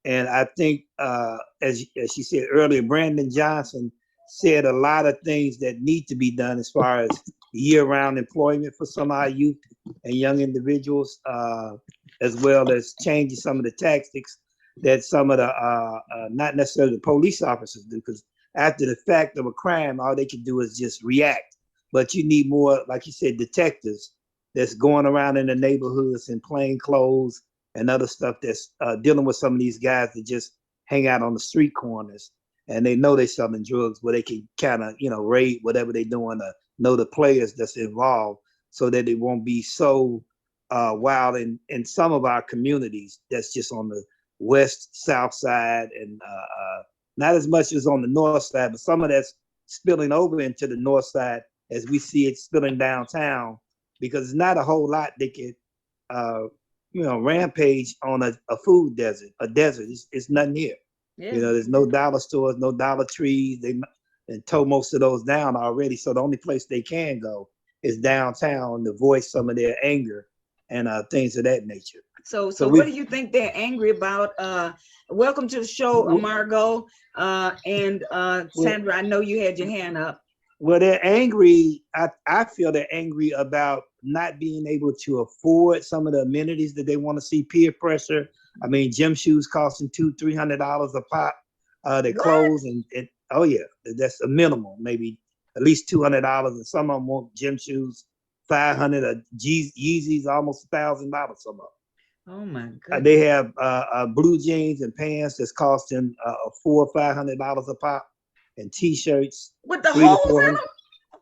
And I think, as she said earlier, Brandon Johnson said a lot of things that need to be done as far as year-round employment for some of our youth and young individuals, as well as changing some of the tactics that some of the, not necessarily the police officers do, because after the fact of a crime, all they can do is just react. But you need more, like you said, detectives that's going around in the neighborhoods in plain clothes and other stuff that's dealing with some of these guys that just hang out on the street corners and they know they're selling drugs, but they can kind of, raid whatever they're doing to know the players that's involved so that it won't be so wild in some of our communities that's just on the west, south side, and not as much as on the north side, but some of that's spilling over into the north side as we see it spilling downtown, because it's not a whole lot they could rampage on a food desert, a desert. It's nothing here. Yeah. There's no dollar stores, no Dollar Trees. They tore most of those down already. So the only place they can go is downtown to voice some of their anger and things of that nature. So what do you think they're angry about? Welcome to the show, Margot and Sandra. I know you had your hand up. Well, they're angry. I feel they're angry about not being able to afford some of the amenities that they want to see. Peer pressure. I mean, gym shoes costing $200-300 a pop. Their clothes and oh yeah, that's a minimum, maybe at least $200. And some of them want gym shoes, $500. Yeezys almost $1,000. Some of them. Oh my God. They have blue jeans and pants that's costing $400 or $500 a pop, and t-shirts with the holes in them.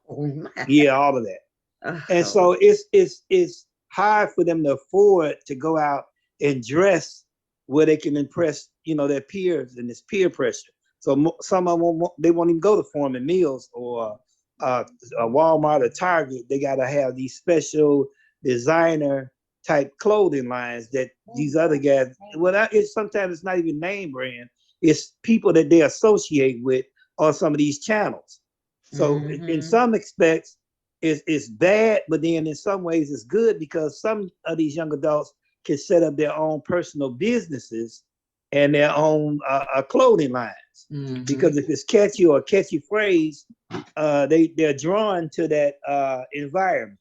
Oh my. Yeah, all of that. And so it's hard for them to afford to go out and dress where they can impress, their peers, and this peer pressure. So some of them they won't even go to Foreman Mills or a Walmart or Target. They got to have these special designer type clothing lines that these other guys. Well, sometimes it's not even name brand. It's people that they associate with on some of these channels. So in some aspects, it's bad, but then in some ways it's good, because some of these young adults can set up their own personal businesses and their own clothing lines. Because if it's catchy or a catchy phrase, they're drawn to that environment.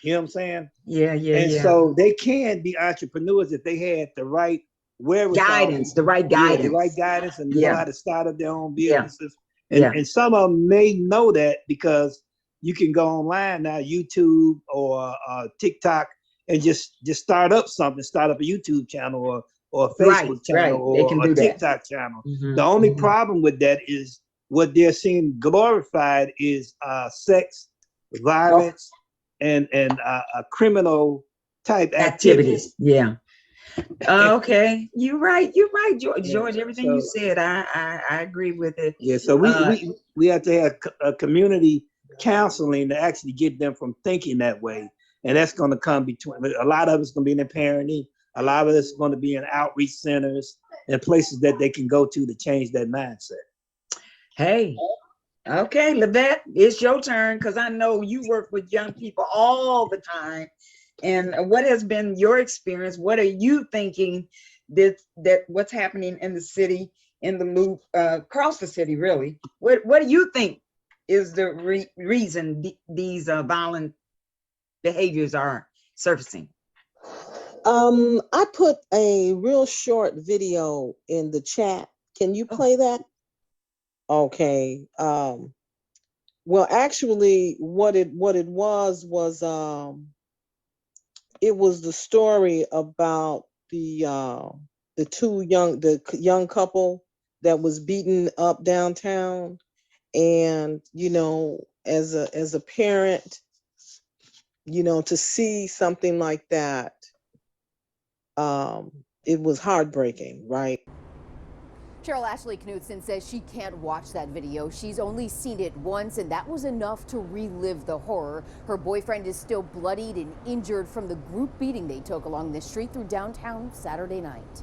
You know what I'm saying? Yeah. And so they can be entrepreneurs if they had the right wherewithal. Guidance, the right guidance. The right guidance, and know how to start up their own businesses. And some of them may know that because you can go online now, YouTube or TikTok, and just start up something, start up a YouTube channel or a Facebook channel or a TikTok channel. The only problem with that is what they're seeing glorified is sex, violence, and criminal type activities. Yeah. Okay, you're right, George. Everything you said, I agree with it. Yeah, so we have to have a community counseling to actually get them from thinking that way, and that's going to come between. A lot of it's going to be in the parenting. A lot of it's going to be in outreach centers and places that they can go to change that mindset. Hey, okay, Levette, it's your turn, because I know you work with young people all the time. And what has been your experience? What are you thinking that what's happening in the city, in the loop, across the city, really? What do you think is the reason these violent behaviors are surfacing? I put a real short video in the chat. Can you play that? Okay. Well, actually, what it it was the story about the young couple that was beaten up downtown, and as a parent, to see something like that, it was heartbreaking, right? Cheryl Ashley Knudsen says she can't watch that video. She's only seen it once, and that was enough to relive the horror. Her boyfriend is still bloodied and injured from the group beating they took along the street through downtown Saturday night.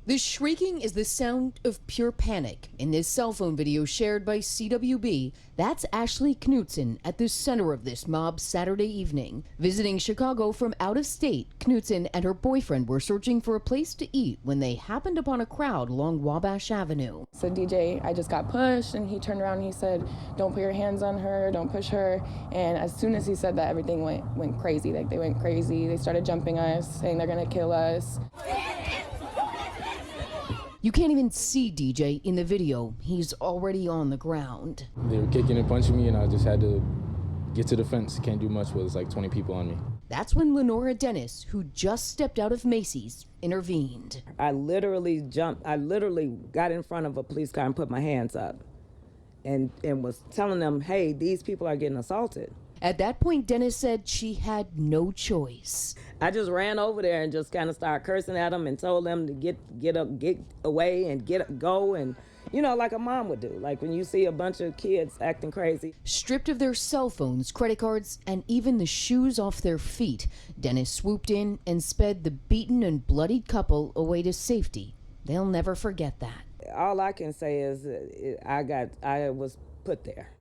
The shrieking is the sound of pure panic. In this cell phone video shared by CWB, that's Ashley Knudsen at the center of this mob Saturday evening. Visiting Chicago from out of state, Knudsen and her boyfriend were searching for a place to eat when they happened upon a crowd along Wabash Avenue. So DJ, I just got pushed, and he turned around and he said, "Don't put your hands on her, don't push her." And as soon as he said that, everything went crazy. Like, they went crazy. They started jumping us, saying they're gonna kill us. You can't even see DJ in the video. He's already on the ground. They were kicking and punching me, and I just had to get to the fence. Can't do much with like 20 people on me. That's when Lenora Dennis, who just stepped out of Macy's, intervened. I literally got in front of a police car and put my hands up and was telling them, hey, these people are getting assaulted. At that point, Dennis said she had no choice. I just ran over there and just kind of started cursing at them and told them to get away and go, and like a mom would do, like when you see a bunch of kids acting crazy. Stripped of their cell phones, credit cards, and even the shoes off their feet, Dennis swooped in and sped the beaten and bloodied couple away to safety. They'll never forget that. All I can say is I was put there.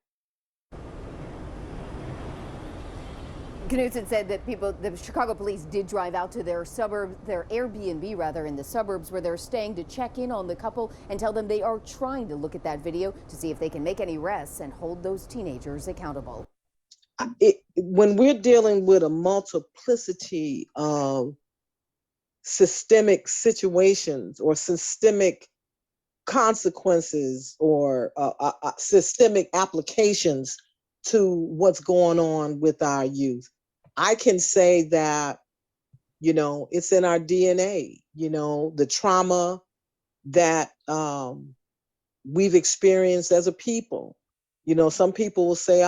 Knudsen said that the Chicago police did drive out to their Airbnb rather, in the suburbs where they're staying to check in on the couple and tell them they are trying to look at that video to see if they can make any arrests and hold those teenagers accountable. When we're dealing with a multiplicity of systemic situations or systemic consequences or systemic applications to what's going on with our youth, I can say that, it's in our DNA, the trauma that we've experienced as a people. Some people will say,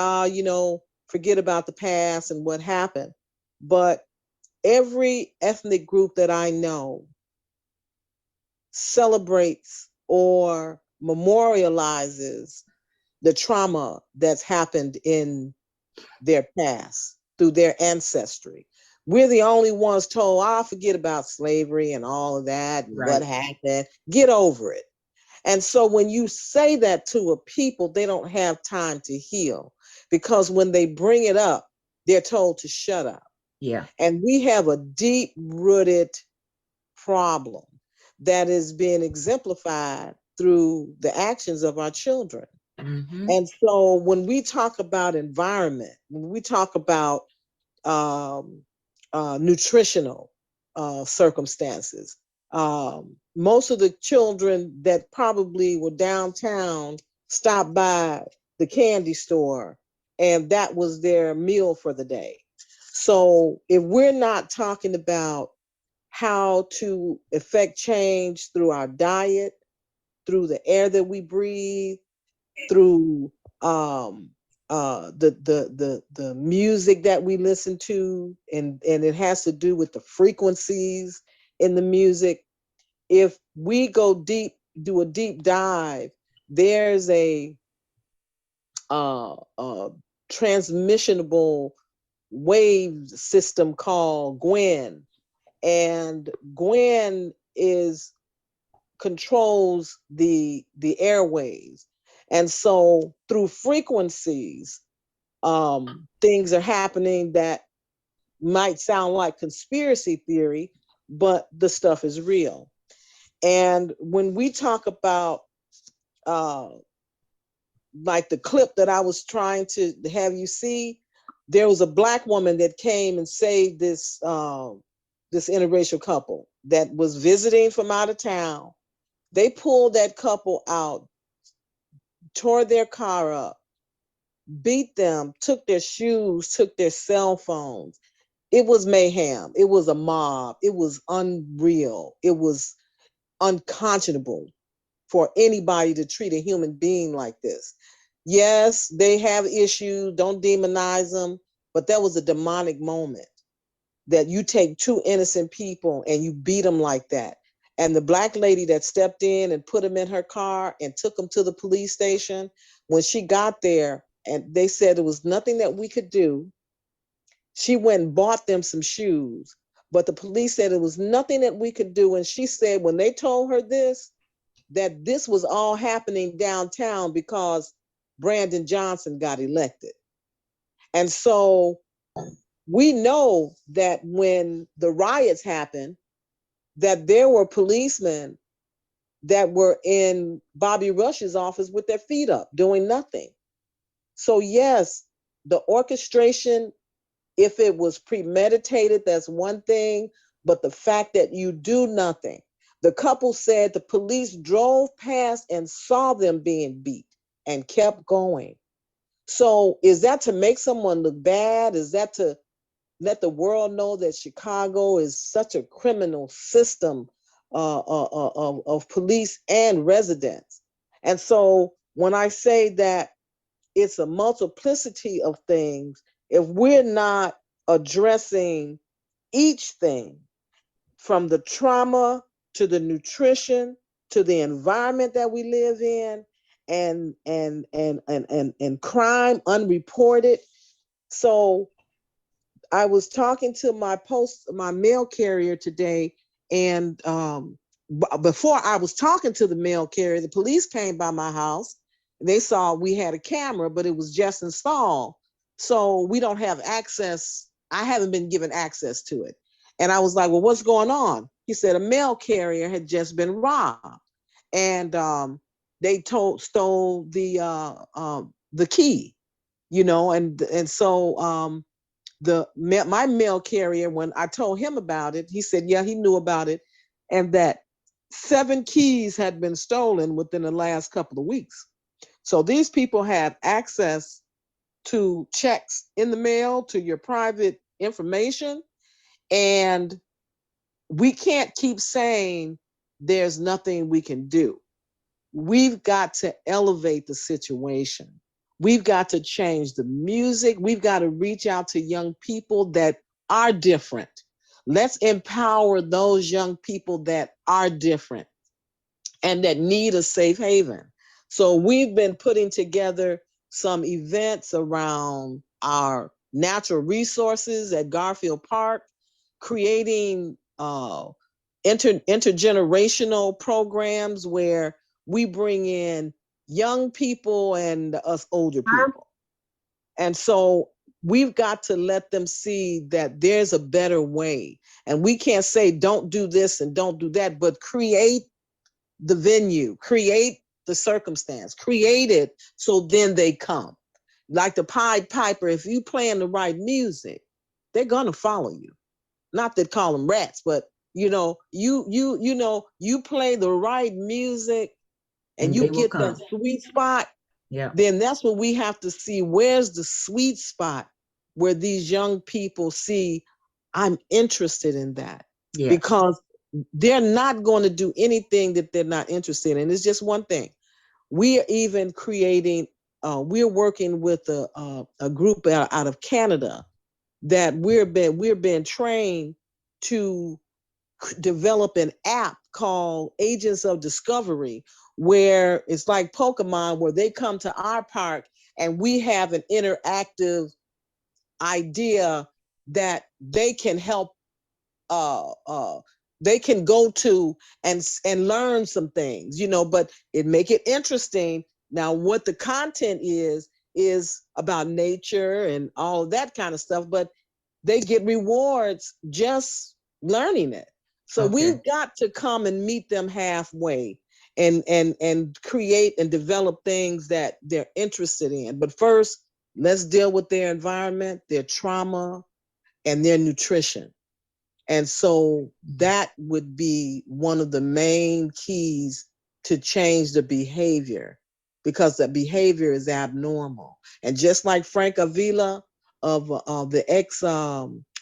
forget about the past and what happened. But every ethnic group that I know celebrates or memorializes the trauma that's happened in their past through their ancestry. We're the only ones told, forget about slavery and all of that, and what happened, get over it. And so when you say that to a people, they don't have time to heal, because when they bring it up, they're told to shut up. Yeah. And we have a deep-rooted problem that is being exemplified through the actions of our children. Mm-hmm. And so when we talk about environment, when we talk about nutritional circumstances, most of the children that probably were downtown stopped by the candy store, and that was their meal for the day. So if we're not talking about how to effect change through our diet, through the air that we breathe, through the music that we listen to, and it has to do with the frequencies in the music. If we go deep, do a deep dive, there's a transmissionable wave system called Gwen, and Gwen controls the airwaves. And so through frequencies, things are happening that might sound like conspiracy theory, but the stuff is real. And when we talk about like the clip that I was trying to have you see, there was a Black woman that came and saved this this interracial couple that was visiting from out of town. They pulled that couple out, tore their car up, beat them, took their shoes, took their cell phones. It was mayhem. It was a mob. It was unreal. It was unconscionable for anybody to treat a human being like this. Yes, they have issues. Don't demonize them. But that was a demonic moment, that you take two innocent people and you beat them like that. And the Black lady that stepped in and put them in her car and took them to the police station, when she got there and they said there was nothing that we could do, she went and bought them some shoes. But the police said there was nothing that we could do. And she said when they told her this, that this was all happening downtown because Brandon Johnson got elected. And so we know that when the riots happened, that there were policemen that were in Bobby Rush's office with their feet up, doing nothing. So yes, the orchestration, if it was premeditated, that's one thing, but the fact that you do nothing. The couple said the police drove past and saw them being beat and kept going. So is that to make someone look bad? Is that to let the world know that Chicago is such a criminal system of police and residents? And so when I say that it's a multiplicity of things, if we're not addressing each thing, from the trauma to the nutrition to the environment that we live in, and crime unreported. So I was talking to my mail carrier today, and before I was talking to the mail carrier, the police came by my house. They saw we had a camera, but it was just installed, so we don't have access. I haven't been given access to it. And I was like, well, what's going on? He said a mail carrier had just been robbed, and they stole the key, and so my mail carrier, when I told him about it, he said, yeah, he knew about it, and that 7 keys had been stolen within the last couple of weeks. So these people have access to checks in the mail, to your private information, and we can't keep saying there's nothing we can do. We've got to elevate the situation. We've got to change the music. We've got to reach out to young people that are different. Let's empower those young people that are different and that need a safe haven. So we've been putting together some events around our natural resources at Garfield Park, creating intergenerational programs where we bring in young people and us older people. And so we've got to let them see that there's a better way. And we can't say, don't do this and don't do that, but create the venue, create the circumstance, create it so then they come. Like the Pied Piper, if you playing the right music, they're gonna follow you. Not that call them rats, but you play the right music and you get that sweet spot. Yeah. Then that's what we have to see. Where's the sweet spot where these young people see, I'm interested in that? Yeah. Because they're not going to do anything that they're not interested in. It's just one thing. We are even creating, we're working with a group out of Canada that we're being trained to develop an app called Agents of Discovery, where it's like Pokemon, where they come to our park and we have an interactive idea that they can help they can go to and learn some things, but it make it interesting. Now, what the content is about nature and all that kind of stuff, but they get rewards just learning it. So we've got to come and meet them halfway. and create and develop things that they're interested in. But first, let's deal with their environment, their trauma, and their nutrition. And so that would be one of the main keys to change the behavior, because the behavior is abnormal. And just like Frank Avila of the ex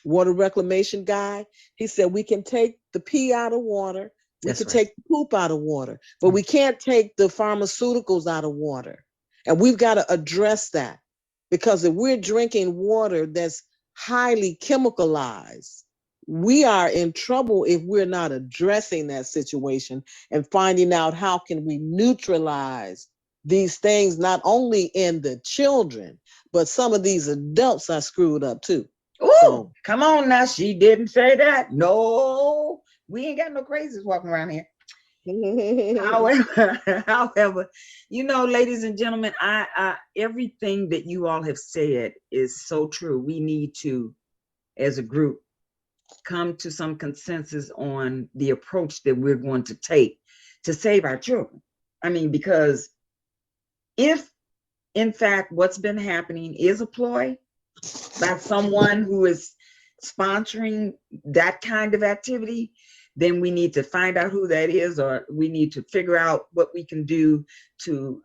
water reclamation guy, he said we can take the pee out of water, we That's can right. take the poop out of water, but we can't take the pharmaceuticals out of water. And we've got to address that, because if we're drinking water that's highly chemicalized, we are in trouble if we're not addressing that situation and finding out how can we neutralize these things, not only in the children, but some of these adults are screwed up too. Ooh, So, come on now. She didn't say that. No, we ain't got no crazies walking around here. However, you know, ladies and gentlemen, I everything that you all have said is so true. We need to, as a group, come to some consensus on the approach that we're going to take to save our children. I mean, because if in fact what's been happening is a ploy by someone who is sponsoring that kind of activity, then we need to find out who that is, or we need to figure out what we can do to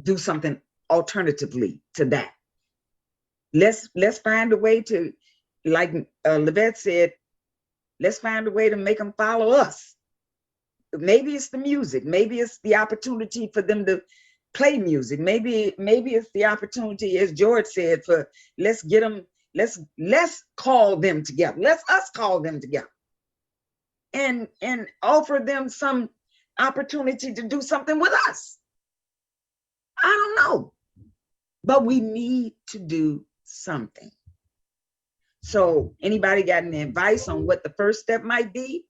do something alternatively to that. Let's find a way to, like Livette said, let's find a way to make them follow us. Maybe it's the music, maybe it's the opportunity for them to play music, maybe it's the opportunity, as George said, for let's get them, let's call them together, us call them together and offer them some opportunity to do something with us. I don't know, but we need to do something. So anybody got any advice on what the first step might be?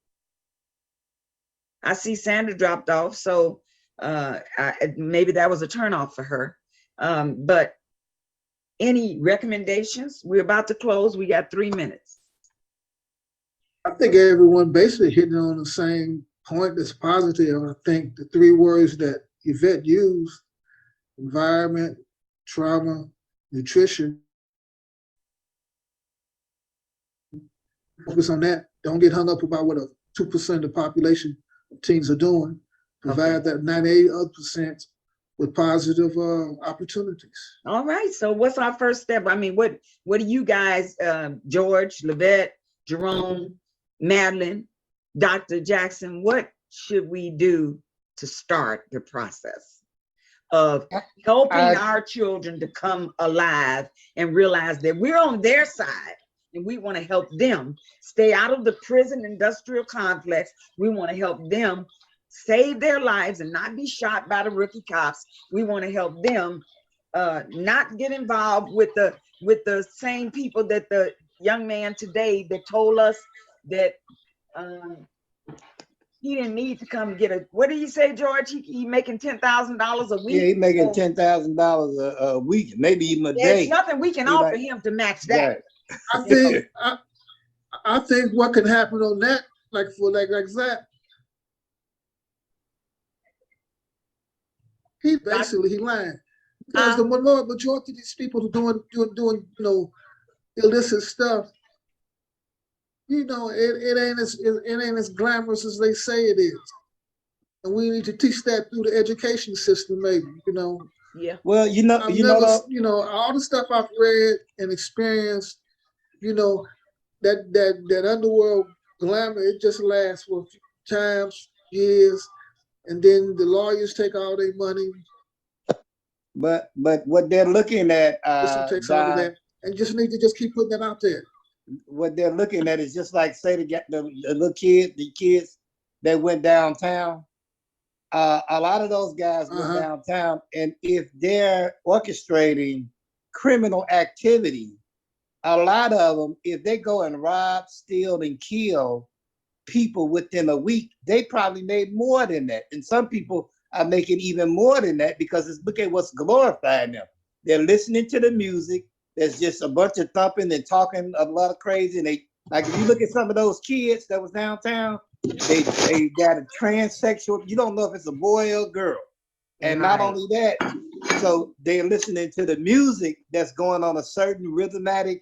I see Sandra dropped off, so maybe that was a turnoff for her. But any recommendations? We're about to close. We got 3 minutes. I think everyone basically hitting on the same point that's positive. I think the 3 words that Yvette used, environment, trauma, nutrition, focus on that. Don't get hung up about what a 2% of the population teens are doing. Provide that 98% with positive opportunities. All right. So what's our first step? I mean, what do you guys, George, Livette, Jerome, Madeline, Dr. Jackson, what should we do to start the process of helping our children to come alive and realize that we're on their side and we want to help them stay out of the prison industrial complex? We want to help them save their lives and not be shot by the rookie cops. We want to help them not get involved with the same people that the young man today that told us that he didn't need to come get a, what did you say, George? He making $10,000 a week. Yeah, he's making $10,000 a week, maybe even a day. There's nothing we can offer him to match that. Right. I think what can happen on that, like that, he lying, because the majority of these people who are doing illicit stuff, it ain't as glamorous as they say it is, and we need to teach that through the education system, maybe. Yeah. Well, all the stuff I've read and experienced, that underworld glamour, it just lasts for a few times, years, and then the lawyers take all their money. But what they're looking at, takes all of that, and just need to just keep putting that out there. What they're looking at is just like, say, the little kids that went downtown. A lot of those guys went downtown, and if they're orchestrating criminal activity, a lot of them, if they go and rob, steal, and kill people within a week, they probably made more than that. And some people are making even more than that, because it's, look at what's glorifying them. They're listening to the music. There's just a bunch of thumping and talking a lot of crazy. And they, like, if you look at some of those kids that was downtown, They got a transsexual. You don't know if it's a boy or a girl. And not Right. only that, so they're listening to the music that's going on a certain rhythmatic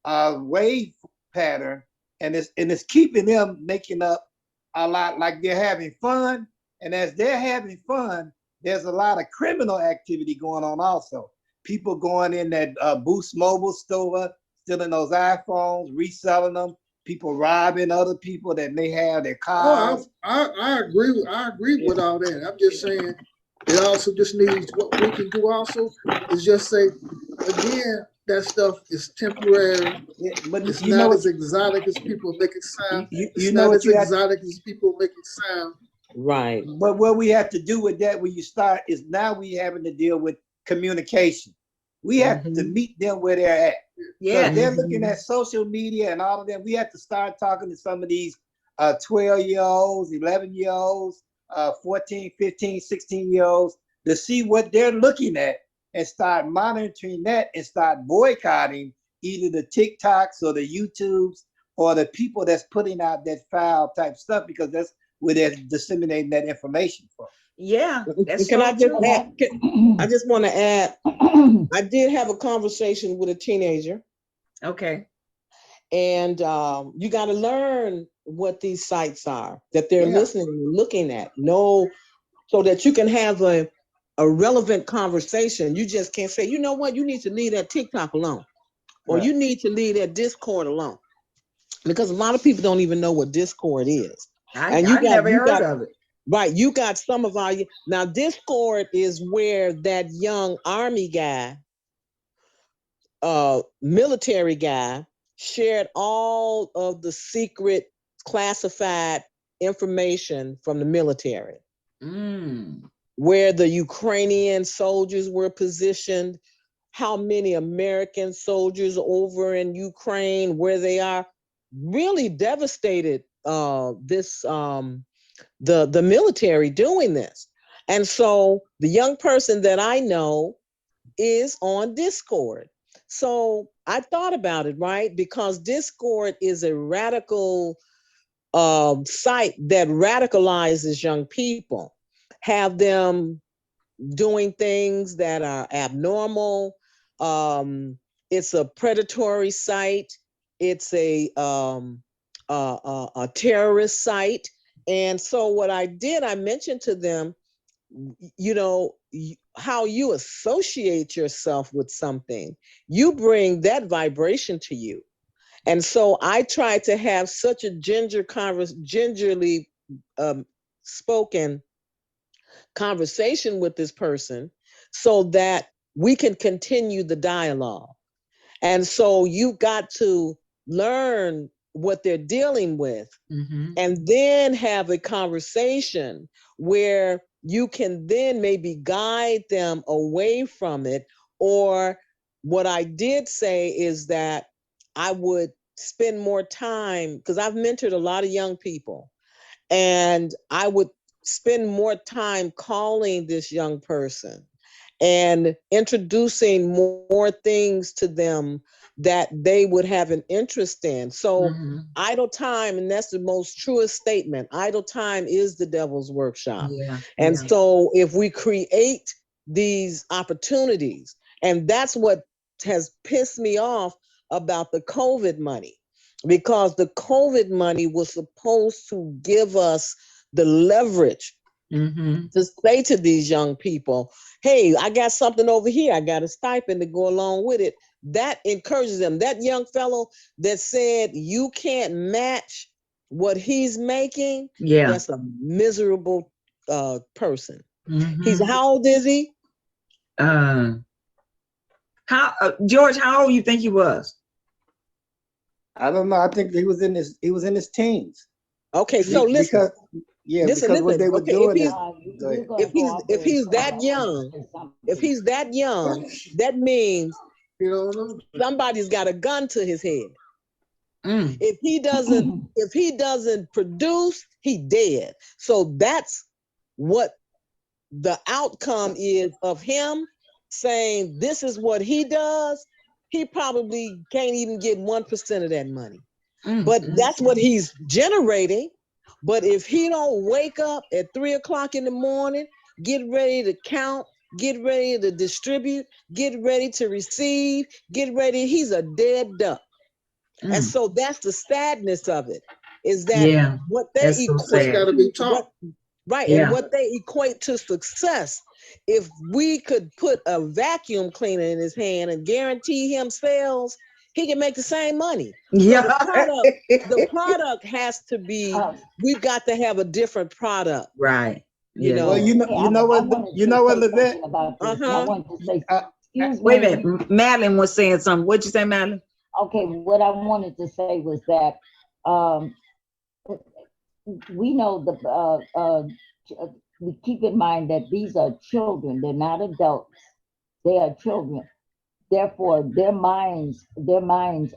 wave pattern, and it's keeping them making up a lot, like they're having fun. And as they're having fun, there's a lot of criminal activity going on also. People going in that Boost Mobile store, stealing those iPhones, reselling them. People robbing other people that may have their cars. I agree. I agree with all that. I'm just saying it also just needs, what we can do also is just say again, that stuff is temporary. Yeah, but It's you know not what? as exotic as people make it sound. You It's know not what as you have. exotic as people make it sound. Right. But what we have to do with that when you start is now we having to deal with communication. We have to Mhm. meet them where they're at. Yeah. Because they're looking at social media and all of that. We have to start talking to some of these 12-year-olds, 11-year-olds, 14, 15, 16-year-olds to see what they're looking at and start monitoring that and start boycotting either the TikToks or the YouTubes or the people that's putting out that foul type stuff, because that's where they're disseminating that information from. Yeah. That's Can I so just true. add? I just want to add. I did have a conversation with a teenager, Okay. and you got to learn what these sites are that they're Yeah. listening and looking at. No, so that you can have a relevant conversation. You just can't say, you know what, you need to leave that TikTok alone, or Right. you need to leave that Discord alone, because a lot of people don't even know what Discord is. And I never heard of it. right, you got some of our, now Discord is where that young army guy, military guy, shared all of the secret classified information from the military, where the Ukrainian soldiers were positioned, how many American soldiers over in Ukraine, where they are. Really devastated the military doing this. And so the young person that I know is on Discord. So I thought about it, right? Because Discord is a radical site that radicalizes young people, have them doing things that are abnormal. It's a predatory site. It's a terrorist site. And so what I did, I mentioned to them, you know, how you associate yourself with something, you bring that vibration to you. And so I tried to have such a gingerly spoken conversation with this person so that we can continue the dialogue. And so you've got to learn what they're dealing with, and then have a conversation where you can then maybe guide them away from it. Or what I did say is that I would spend more time, because I've mentored a lot of young people, and I would spend more time calling this young person and introducing more things to them that they would have an interest in. So idle time, and that's the most truest statement, idle time is the devil's workshop. Yeah. And Yeah. so if we create these opportunities, and that's what has pissed me off about the COVID money, because the COVID money was supposed to give us the leverage to say to these young people, hey, I got something over here. I got a stipend to go along with it. That encourages them. That young fellow that said you can't match what he's making, Yeah. that's a miserable person. He's, how old is he? How George, how old you think he was? I don't know. I think he was in his teens. Okay, so listen. Because what they were Okay, doing is, if he's that young, that means You don't know. somebody's got a gun to his head. If he doesn't produce, he dead. So that's what the outcome is of him saying this is what he does. He probably can't even get 1% of that money. But that's what he's generating. But if he don't wake up at 3 o'clock in the morning, get ready to count, get ready to distribute, get ready to receive, get ready, he's a dead duck. And so that's the sadness of it, is that Yeah, what they that's so equate sad. Gotta be to, taught. right, Yeah. and what they equate to success. If we could put a vacuum cleaner in his hand and guarantee him sales, he can make the same money. So Yeah. the product has to be, we've got to have a different product. Right. You Yeah. know. Well, you know what, Levette? About this. I Uh-huh. wanted to say, excuse Wait a me. minute. Madeline was saying something. What'd you say, Madeline? Okay, what I wanted to say was that we know we keep in mind that these are children. They're not adults. They are children. Therefore, their minds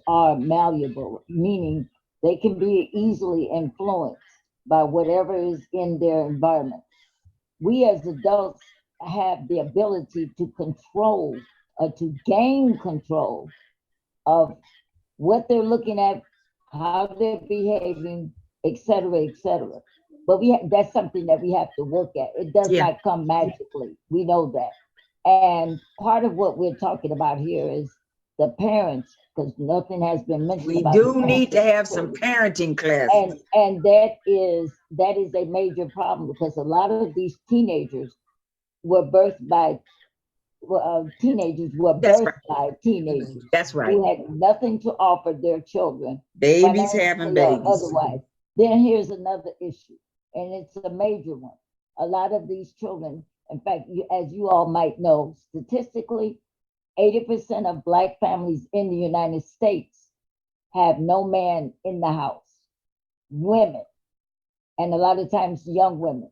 are malleable, meaning they can be easily influenced by whatever is in their environment. We as adults have the ability to control or to gain control of what they're looking at, how they're behaving, et cetera, et cetera. But that's something that we have to work at. It does not come magically. We know that. And part of what we're talking about here is the parents, because nothing has been mentioned We about do need to have some parenting classes. And that is a major problem, because a lot of these teenagers were birthed by teenagers That's right. who had nothing to offer their children. Babies having babies. Otherwise. Then here's another issue, and it's a major one. A lot of these children, in fact, as you all might know, statistically, 80% of Black families in the United States have no man in the house, women, and a lot of times young women.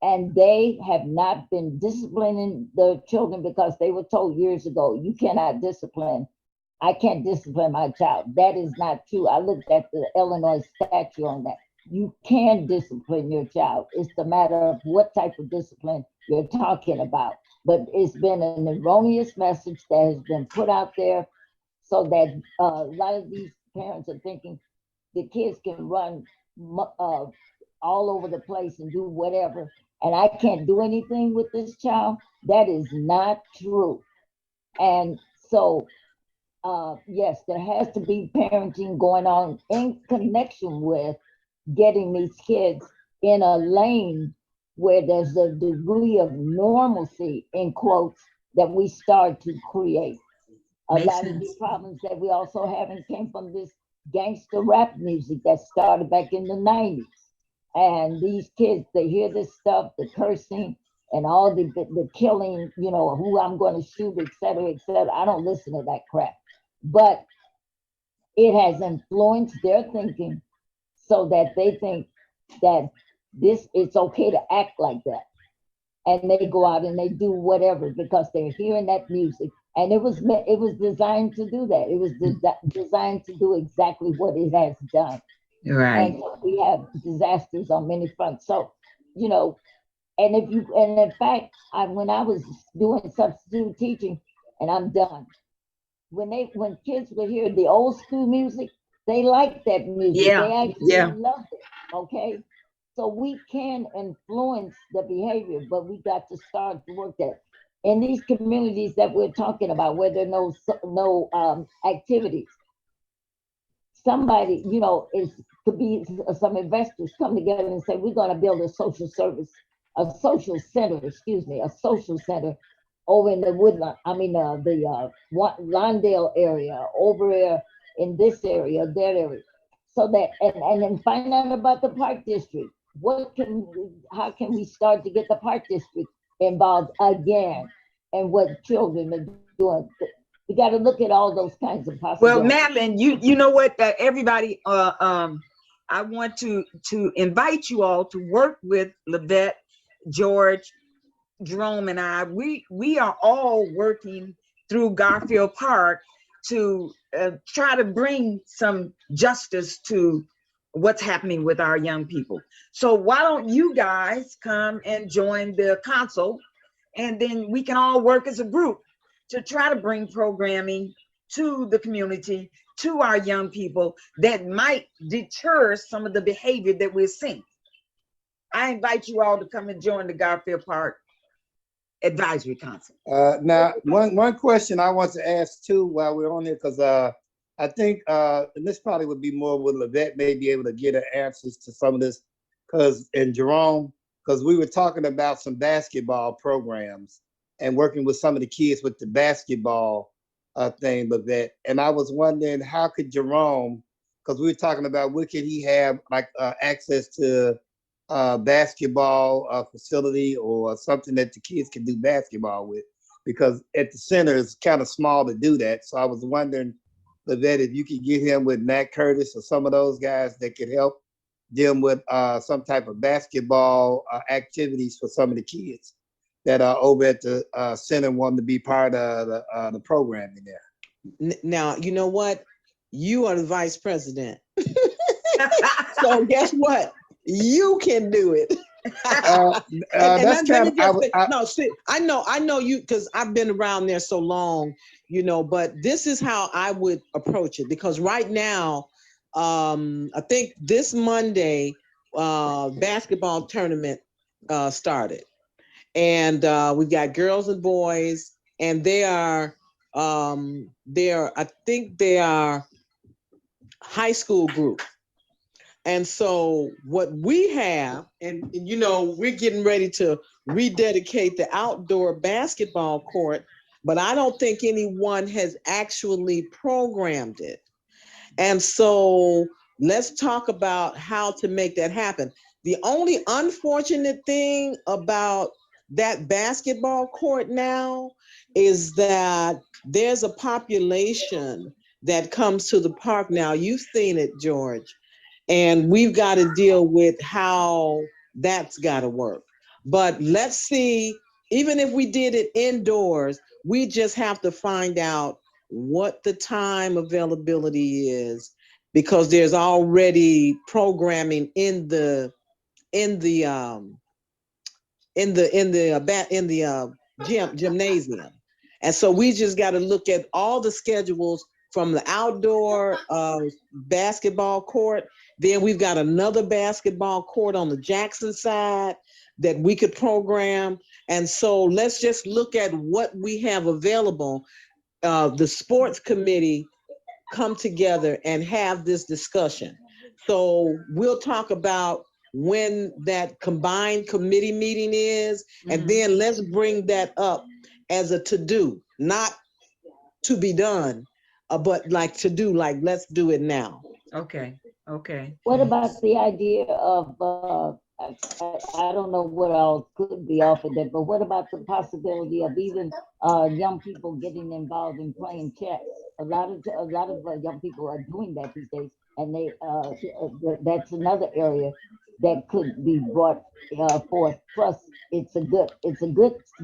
And they have not been disciplining the children because they were told years ago, you cannot discipline. I can't discipline my child. That is not true. I looked at the Illinois statute on that. You can discipline your child. It's the matter of what type of discipline you're talking about. But it's been an erroneous message that has been put out there, so that a lot of these parents are thinking the kids can run all over the place and do whatever, and I can't do anything with this child. That is not true. And so, yes, there has to be parenting going on in connection with getting these kids in a lane where there's a degree of normalcy, in quotes, that we start to create. A lot of these problems that we also having came from this gangster rap music that started back in the 90s. And these kids, they hear this stuff, the cursing and all the killing, you know, who I'm going to shoot, et cetera, et cetera. I don't listen to that crap. But it has influenced their thinking, so that they think that it's okay to act like that. And they go out and they do whatever because they're hearing that music. And it was designed to do that. It was designed to do exactly what it has done. Right. And we have disasters on many fronts. So, you know, and in fact, when I was doing substitute teaching, and I'm done, when kids would hear the old school music, they liked that music. Yeah, They actually yeah. loved it. Okay. So we can influence the behavior, but we got to start to work that. In these communities that we're talking about, where there are no activities, somebody, you know, could be some investors come together and say, we're going to build a social center over in the Woodland, the Lawndale area, over there in this area, that area. So that, and then find out about the Park District. How can we start to get the Park District involved again, and what children are doing? We got to look at all those kinds of possibilities. Well, Madeline, you know what, everybody, I want to invite you all to work with Levette, George, Jerome, and I. We are all working through Garfield Park to try to bring some justice to what's happening with our young people. So why don't you guys come and join the council, and then we can all work as a group to try to bring programming to the community, to our young people, that might deter some of the behavior that we're seeing. I invite you all to come and join the Garfield Park Advisory Council. Now, one question I want to ask too while we're on here, because I think, and this probably would be more with Levette may be able to get her answers to some of this, and Jerome, because we were talking about some basketball programs and working with some of the kids with the basketball thing, Levette. And I was wondering, how could Jerome, because we were talking about what could he have, like access to basketball facility or something that the kids can do basketball with, because at the center it's kind of small to do that. So I was wondering, Levette, if you could get him with Matt Curtis or some of those guys that could help them with some type of basketball activities for some of the kids that are over at the center wanting to be part of the programming there. Now, you know what? You are the vice president. So guess what? You can do it. That's kind of, I know you, because I've been around there so long, you know, but this is how I would approach it, because right now, I think this Monday, basketball tournament started, and we've got girls and boys, and I think they are high school group. And so what we have, and you know, we're getting ready to rededicate the outdoor basketball court, but I don't think anyone has actually programmed it. And so let's talk about how to make that happen. The only unfortunate thing about that basketball court now is that there's a population that comes to the park now. You've seen it, George. And we've got to deal with how that's got to work. But let's see, even if we did it indoors, we just have to find out what the time availability is, because there's already programming in the gymnasium. And so we just got to look at all the schedules from the outdoor basketball court. Then we've got another basketball court on the Jackson side that we could program. And so let's just look at what we have available. The sports committee come together and have this discussion. So we'll talk about when that combined committee meeting is, and then let's bring that up as a to-do, not to be done, but like to do, like let's do it now. Okay. What about the idea of, I don't know what else could be offered there, but what about the possibility of even young people getting involved in playing chess? A lot of young people are doing that these days, and that's another area that could be brought forth. Plus, it's a good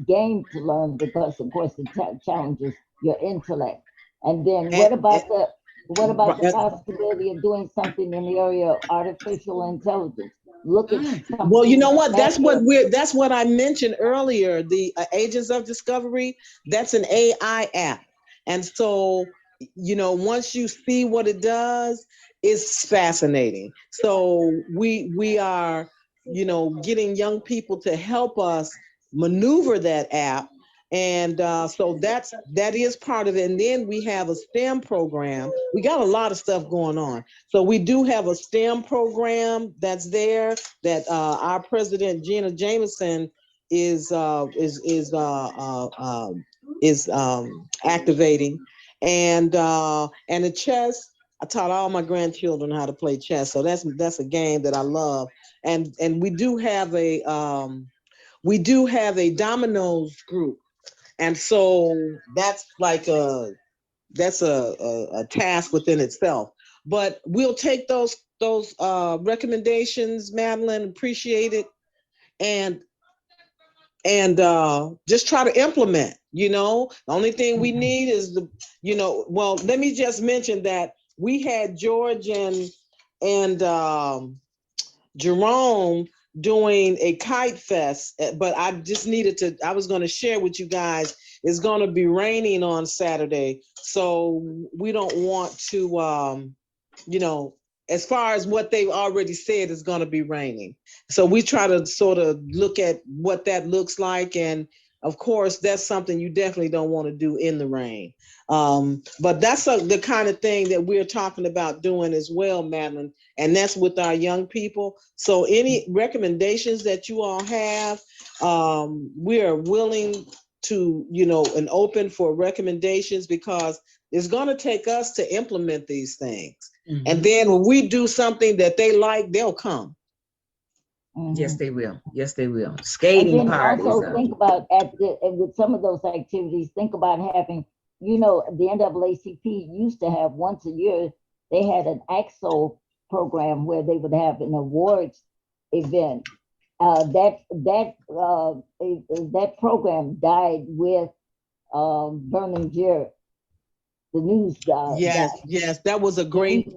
game to learn, because of course it challenges your intellect. And then what about the possibility of doing something in the area of artificial intelligence? Look at something. Well, you know what? That's what I mentioned earlier. The Agents of Discovery, that's an AI app. And so, you know, once you see what it does, it's fascinating. So we are, you know, getting young people to help us maneuver that app. And so that is part of it. And then we have a STEM program. We got a lot of stuff going on. So we do have a STEM program that's there that our president Gina Jameson is activating. And the chess, I taught all my grandchildren how to play chess. So that's a game that I love. And we do have a dominoes group. And so that's like a task within itself. But we'll take those recommendations, Madeline, appreciate it, and just try to implement. You know, the only thing we need is well, let me just mention that we had George and Jerome doing a kite fest, but I just I was going to share with you guys, it's going to be raining on Saturday. So we don't want to, as far as what they've already said is going to be raining. So we try to sort of look at what that looks like. And of course, that's something you definitely don't want to do in the rain. But that's the kind of thing that we're talking about doing as well, Madeline, and that's with our young people. So any recommendations that you all have, we are willing to, and open for recommendations, because it's going to take us to implement these things. Mhm. And then when we do something that they like, they'll come. Yes, they will. Yes, they will. And Skating then parties. also think about and with some of those activities, think about having, the NAACP used to have once a year, they had an AXO program where they would have an awards event. That program died with Vernon Jarrett, the news guy. Yes, that was a great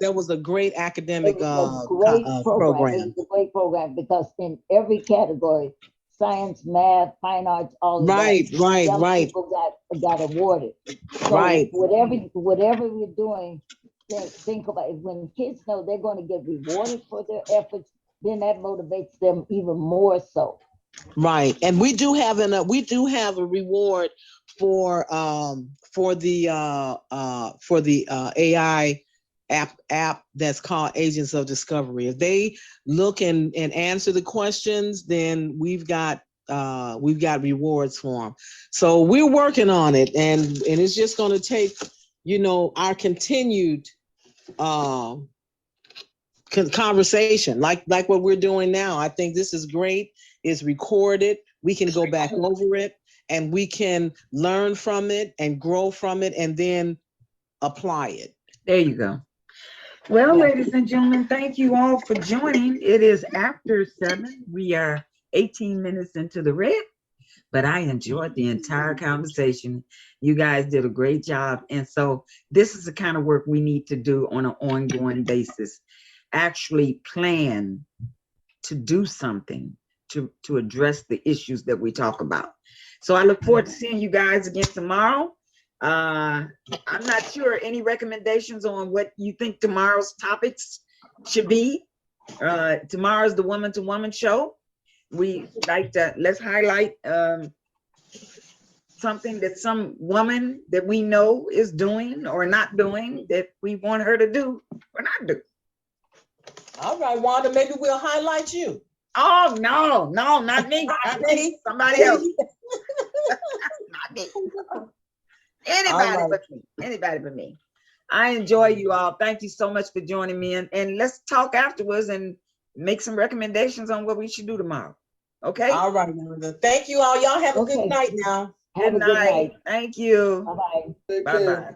academic It was a great program. It was a great program because in every category, science, math, fine arts, all of that, young people got awarded. So whatever we're doing, think about it. When kids know they're going to get rewarded for their efforts, then that motivates them even more so. Right, and we do have a reward for the AI app that's called Agents of Discovery. If they look and answer the questions, then we've got rewards for them. So we're working on it, and it's just going to take our continued conversation like what we're doing now. I think this is great. It's recorded. We can go back over it, and we can learn from it and grow from it, and then apply it. There you go. Well, ladies and gentlemen, thank you all for joining. It is after 7. We are 18 minutes into the red, but I enjoyed the entire conversation. You guys did a great job. And so this is the kind of work we need to do on an ongoing basis. Actually plan to do something to address the issues that we talk about. So I look forward to seeing you guys again tomorrow. I'm not sure, any recommendations on what you think tomorrow's topics should be? Tomorrow's the Woman to Woman show. We like to, let's highlight something that some woman that we know is doing or not doing that we want her to do or not do. All right, Wanda, maybe we'll highlight you. Oh, no, not me. Not me. Somebody else. Not me. Anybody but me. Anybody but me. I enjoy you all. Thank you so much for joining me. And let's talk afterwards and make some recommendations on what we should do tomorrow. Okay? All right, Wanda. Thank you all. Y'all have a good night now. Good night. Thank you. Bye-bye. Bye-bye.